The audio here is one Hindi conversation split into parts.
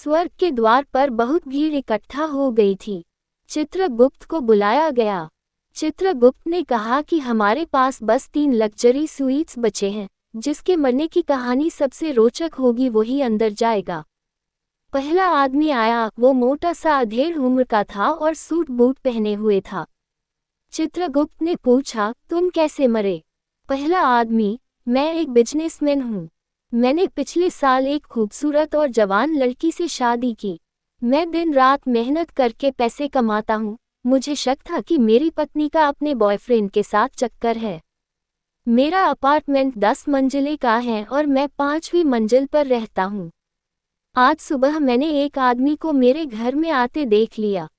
स्वर्ग के द्वार पर बहुत भीड़ इकट्ठा हो गई थी। चित्रगुप्त को बुलाया गया। चित्रगुप्त ने कहा कि हमारे पास बस 3 लग्जरी स्वीट्स बचे हैं, जिसके मरने की कहानी सबसे रोचक होगी वही अंदर जाएगा। पहला आदमी आया, वो मोटा सा अधेड़ उम्र का था और सूट बूट पहने हुए था। चित्रगुप्त ने पूछा, तुम कैसे मरे? पहला आदमी, मैं एक बिजनेसमैन हूँ। मैंने पिछले साल एक खूबसूरत और जवान लड़की से शादी की। मैं दिन रात मेहनत करके पैसे कमाता हूँ। मुझे शक था कि मेरी पत्नी का अपने बॉयफ्रेंड के साथ चक्कर है। मेरा अपार्टमेंट 10 मंजिले का है और मैं 5वीं मंजिल पर रहता हूँ। आज सुबह मैंने एक आदमी को मेरे घर में आते देख लिया।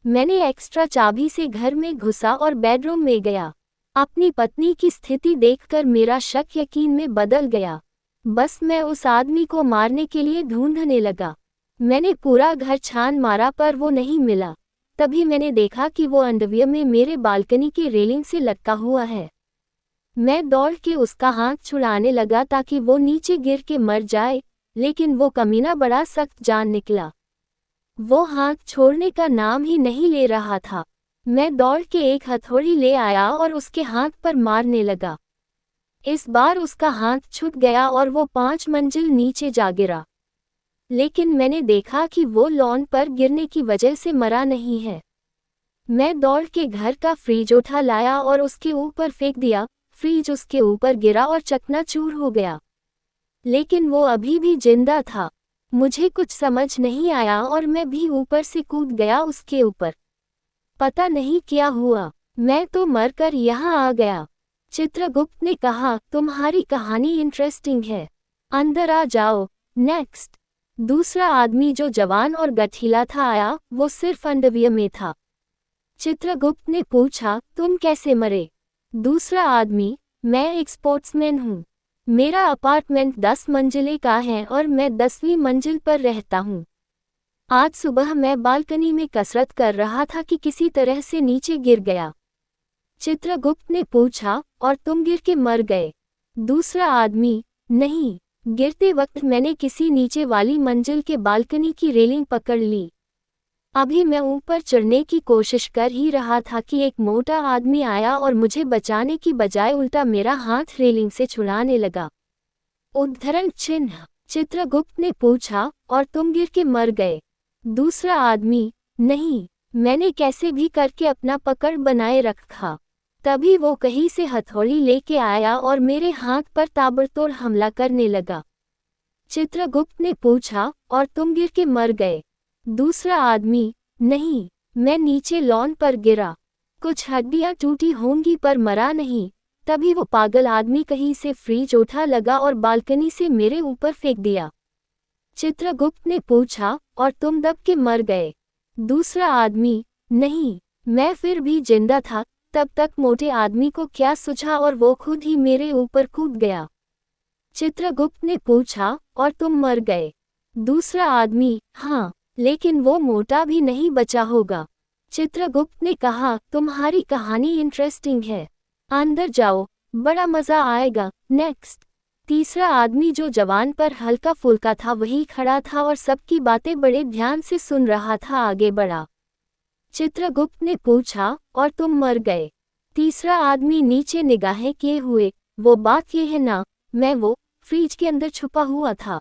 मैंने एक्स्ट्रा चाबी से घर में घुसा और बेडरूम में गया। अपनी पत्नी की स्थिति देखकर मेरा शक यकीन में बदल गया। बस मैं उस आदमी को मारने के लिए ढूंढने लगा। मैंने पूरा घर छान मारा पर वो नहीं मिला। तभी मैंने देखा कि वो अंडरवियर में मेरे बालकनी की रेलिंग से लटका हुआ है। मैं दौड़ के उसका हाथ छुड़ाने लगा ताकि वो नीचे गिर के मर जाए, लेकिन वो कमीना बड़ा सख्त जान निकला। वो हाथ छोड़ने का नाम ही नहीं ले रहा था। मैं दौड़ के एक हथौड़ी ले आया और उसके हाथ पर मारने लगा। इस बार उसका हाथ छूट गया और वो 5 मंजिल नीचे जा गिरा। लेकिन मैंने देखा कि वो लॉन पर गिरने की वजह से मरा नहीं है। मैं दौड़ के घर का फ्रिज उठा लाया और उसके ऊपर फेंक दिया। फ्रिज उसके ऊपर गिरा और चकनाचूर हो गया। लेकिन वो अभी भी जिंदा था। मुझे कुछ समझ नहीं आया और मैं भी ऊपर से कूद गया उसके ऊपर। पता नहीं क्या हुआ, मैं तो मरकर यहाँ आ गया। चित्रगुप्त ने कहा, तुम्हारी कहानी इंटरेस्टिंग है, अंदर आ जाओ। नेक्स्ट। दूसरा आदमी जो जवान और गठीला था आया। वो सिर्फ अंडरवियर में था। चित्रगुप्त ने पूछा, तुम कैसे मरे? दूसरा आदमी, मैं एक स्पोर्ट्समैन हूँ। मेरा अपार्टमेंट 10 मंजिले का है और मैं 10वीं मंजिल पर रहता हूँ। आज सुबह मैं बालकनी में कसरत कर रहा था कि किसी तरह से नीचे गिर गया। चित्रगुप्त ने पूछा, और तुम गिर के मर गए? दूसरा आदमी, नहीं, गिरते वक्त मैंने किसी नीचे वाली मंजिल के बालकनी की रेलिंग पकड़ ली। अभी मैं ऊपर चढ़ने की कोशिश कर ही रहा था कि एक मोटा आदमी आया और मुझे बचाने की बजाय उल्टा मेरा हाथ रेलिंग से छुड़ाने लगा। उद्धरण चिन्ह। चित्रगुप्त ने पूछा, और तुम गिर के मर गए? दूसरा आदमी, नहीं, मैंने कैसे भी करके अपना पकड़ बनाए रखा। तभी वो कहीं से हथौड़ी लेके आया और मेरे हाथ पर ताबड़तोड़ हमला करने लगा। चित्रगुप्त ने पूछा, और तुम गिर के मर गए? दूसरा आदमी, नहीं, मैं नीचे लॉन पर गिरा। कुछ हड्डियां टूटी होंगी पर मरा नहीं। तभी वो पागल आदमी कहीं से फ्रिज उठा लगा और बालकनी से मेरे ऊपर फेंक दिया। चित्रगुप्त ने पूछा, और तुम दब के मर गए? दूसरा आदमी, नहीं, मैं फिर भी जिंदा था। तब तक मोटे आदमी को क्या सूझा और वो खुद ही मेरे ऊपर कूद गया। चित्रगुप्त ने पूछा, और तुम मर गए? दूसरा आदमी, हाँ, लेकिन वो मोटा भी नहीं बचा होगा। चित्रगुप्त ने कहा, तुम्हारी कहानी इंटरेस्टिंग है, अंदर जाओ, बड़ा मजा आएगा। नेक्स्ट। तीसरा आदमी जो जवान पर हल्का फुल्का था वही खड़ा था और सबकी बातें बड़े ध्यान से सुन रहा था। आगे बढ़ा। चित्रगुप्त ने पूछा, और तुम मर गए? तीसरा आदमी नीचे निगाहें किए हुए, वो बात ये है ना, मैं वो फ्रिज के अंदर छुपा हुआ था।